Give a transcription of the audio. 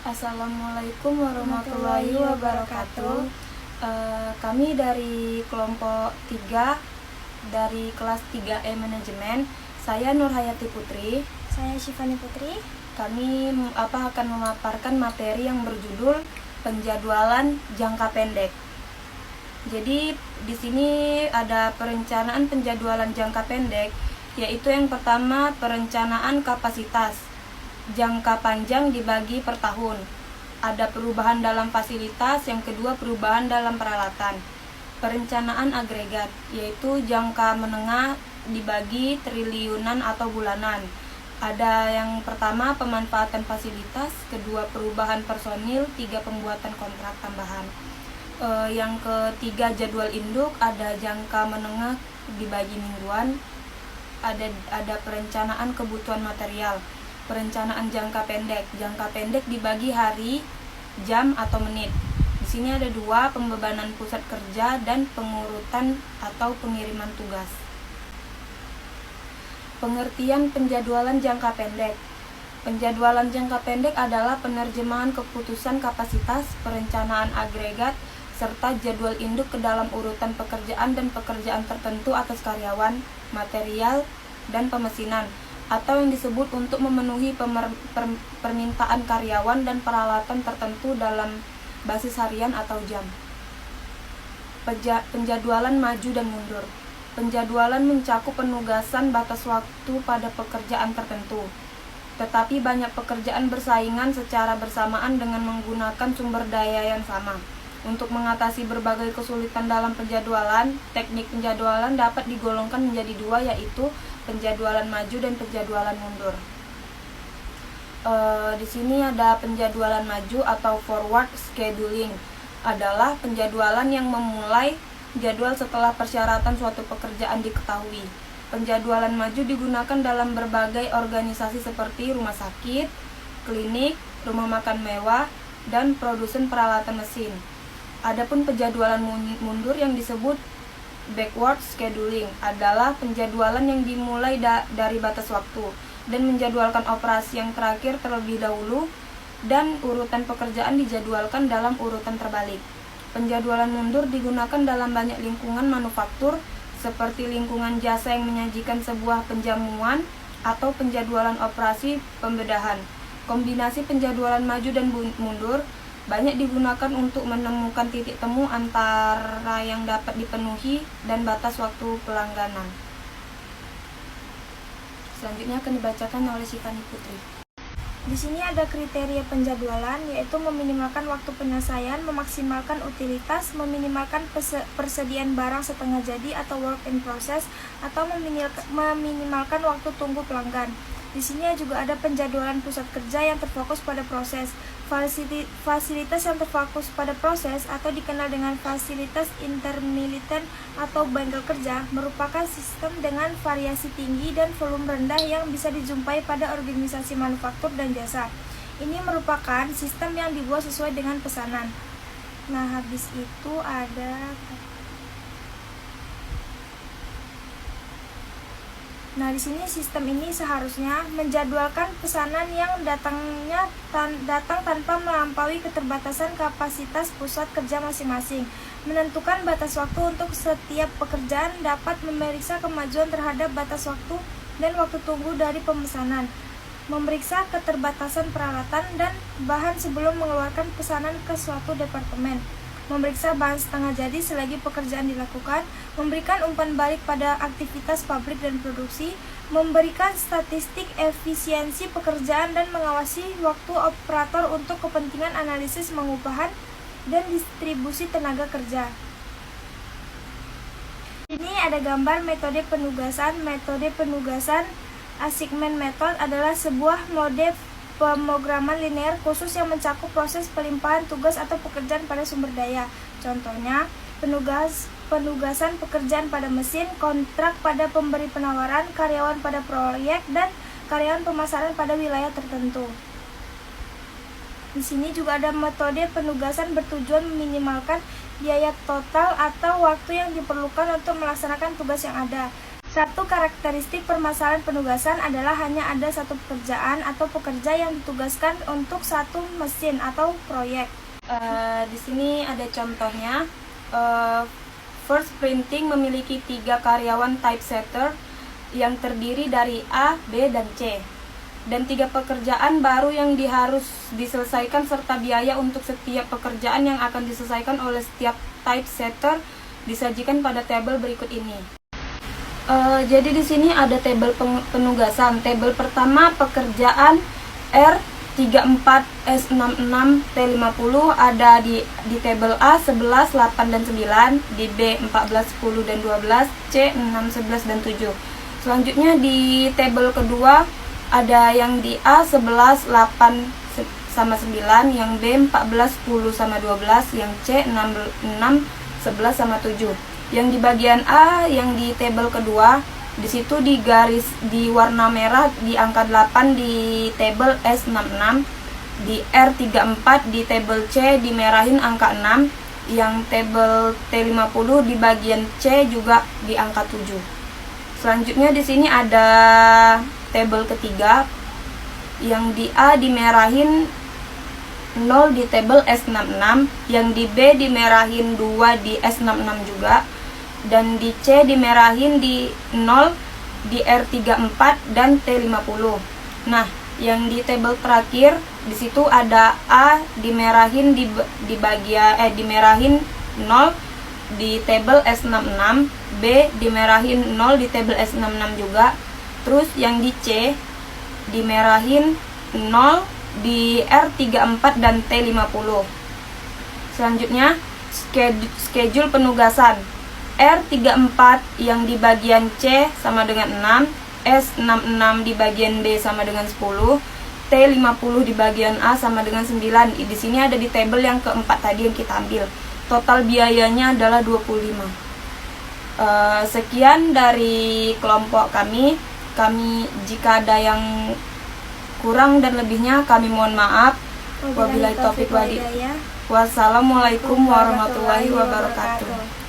Assalamualaikum warahmatullahi wabarakatuh. Kami dari kelompok 3 dari kelas 3E Manajemen. Saya Nurhayati Putri. Saya Syifani Putri. Kami akan memaparkan materi yang berjudul penjadwalan jangka pendek. Jadi di sini ada perencanaan penjadwalan jangka pendek, yaitu yang pertama perencanaan kapasitas. Jangka panjang dibagi per tahun. Ada perubahan dalam fasilitas, yang kedua perubahan dalam peralatan. Perencanaan agregat, yaitu jangka menengah dibagi triliunan atau bulanan. Ada yang pertama pemanfaatan fasilitas, kedua perubahan personil, tiga pembuatan kontrak tambahan. Yang ketiga jadwal induk, ada jangka menengah dibagi mingguan. Ada perencanaan kebutuhan material. Perencanaan jangka pendek dibagi hari, jam atau menit. Di sini ada dua, pembebanan pusat kerja dan pengurutan atau pengiriman tugas. Pengertian penjadwalan jangka pendek. Penjadwalan jangka pendek adalah penerjemahan keputusan kapasitas, perencanaan agregat, serta jadwal induk ke dalam urutan pekerjaan dan pekerjaan tertentu atas karyawan, material, dan pemesinan, atau yang disebut untuk memenuhi permintaan karyawan dan peralatan tertentu dalam basis harian atau jam. Penjadwalan maju dan mundur. Penjadwalan mencakup penugasan batas waktu pada pekerjaan tertentu. Tetapi banyak pekerjaan bersaingan secara bersamaan dengan menggunakan sumber daya yang sama. Untuk mengatasi berbagai kesulitan dalam penjadwalan, teknik penjadwalan dapat digolongkan menjadi dua, yaitu penjadwalan maju dan penjadwalan mundur. Di sini ada penjadwalan maju atau forward scheduling, adalah penjadwalan yang memulai jadwal setelah persyaratan suatu pekerjaan diketahui. Penjadwalan maju digunakan dalam berbagai organisasi seperti rumah sakit, klinik, rumah makan mewah, dan produsen peralatan mesin. Adapun penjadwalan mundur yang disebut backward scheduling adalah penjadwalan yang dimulai dari batas waktu dan menjadwalkan operasi yang terakhir terlebih dahulu, dan urutan pekerjaan dijadwalkan dalam urutan terbalik. Penjadwalan mundur digunakan dalam banyak lingkungan manufaktur seperti lingkungan jasa yang menyajikan sebuah penjamuan atau penjadwalan operasi pembedahan. Kombinasi penjadwalan maju dan mundur banyak digunakan untuk menemukan titik temu antara yang dapat dipenuhi dan batas waktu pelangganan. Selanjutnya akan dibacakan oleh Syifani Putri. Di sini ada kriteria penjadwalan, yaitu meminimalkan waktu penyelesaian, memaksimalkan utilitas, meminimalkan persediaan barang setengah jadi atau work in process, atau meminimalkan waktu tunggu pelanggan. Di sini juga ada penjadwalan pusat kerja yang terfokus pada proses, fasilitas yang terfokus pada proses atau dikenal dengan fasilitas intermiliten atau bengkel kerja, merupakan sistem dengan variasi tinggi dan volume rendah yang bisa dijumpai pada organisasi manufaktur dan jasa. Ini merupakan sistem yang dibuat sesuai dengan pesanan. Nah, habis itu ada di sini sistem ini seharusnya menjadwalkan pesanan yang datang tanpa melampaui keterbatasan kapasitas pusat kerja masing-masing, menentukan batas waktu untuk setiap pekerjaan, dapat memeriksa kemajuan terhadap batas waktu dan waktu tunggu dari pemesanan, memeriksa keterbatasan peralatan dan bahan sebelum mengeluarkan pesanan ke suatu departemen, memeriksa bahan setengah jadi selagi pekerjaan dilakukan, memberikan umpan balik pada aktivitas pabrik dan produksi, memberikan statistik efisiensi pekerjaan dan mengawasi waktu operator untuk kepentingan analisis pengupahan dan distribusi tenaga kerja. Ini ada gambar metode penugasan. Metode penugasan assignment method adalah sebuah mode pemrograman linear khusus yang mencakup proses pelimpahan tugas atau pekerjaan pada sumber daya. Contohnya, penugasan pekerjaan pada mesin, kontrak pada pemberi penawaran, karyawan pada proyek, dan karyawan pemasaran pada wilayah tertentu. Di sini juga ada metode penugasan bertujuan meminimalkan biaya total atau waktu yang diperlukan untuk melaksanakan tugas yang ada. Satu karakteristik permasalahan penugasan adalah hanya ada satu pekerjaan atau pekerja yang ditugaskan untuk satu mesin atau proyek. Di sini ada contohnya. First Printing memiliki 3 karyawan typesetter yang terdiri dari A, B, dan C. Dan 3 pekerjaan baru yang harus diselesaikan serta biaya untuk setiap pekerjaan yang akan diselesaikan oleh setiap typesetter disajikan pada tabel berikut ini. Jadi di sini ada tabel penugasan. Tabel pertama pekerjaan R34S66T50 ada di tabel A 11, 8, dan 9, di B 14, 10, dan 12, C 6, 11, dan 7. Selanjutnya di tabel kedua ada yang di A 11, 8 sama 9, yang B 14, 10 sama 12, yang C 6, 11 sama 7. Yang di bagian A yang di tabel kedua, di situ di garis di warna merah di angka 8 di tabel S66, di R34 di tabel C dimerahin angka 6, yang tabel T50 di bagian C juga di angka 7. Selanjutnya di sini ada tabel ketiga yang di A dimerahin 0 di tabel S66, yang di B dimerahin 2 di S66 juga, dan di C dimerahin di 0 di R34 dan T50. Nah, yang di tabel terakhir di situ ada A dimerahin di bagian dimerahin 0 di tabel S66, B dimerahin 0 di tabel S66 juga. Terus yang di C dimerahin 0 di R34 dan T50. Selanjutnya schedule penugasan. R34 yang di bagian C sama dengan 6, S66 di bagian B sama dengan 10, T50 di bagian A sama dengan 9. Di sini ada di tabel yang keempat tadi yang kita ambil. Total biayanya adalah 25. Sekian dari kelompok kami. Jika ada yang kurang dan lebihnya kami mohon maaf. Wabillahi taufiq wal hidayah. Wassalamualaikum warahmatullahi wabarakatuh.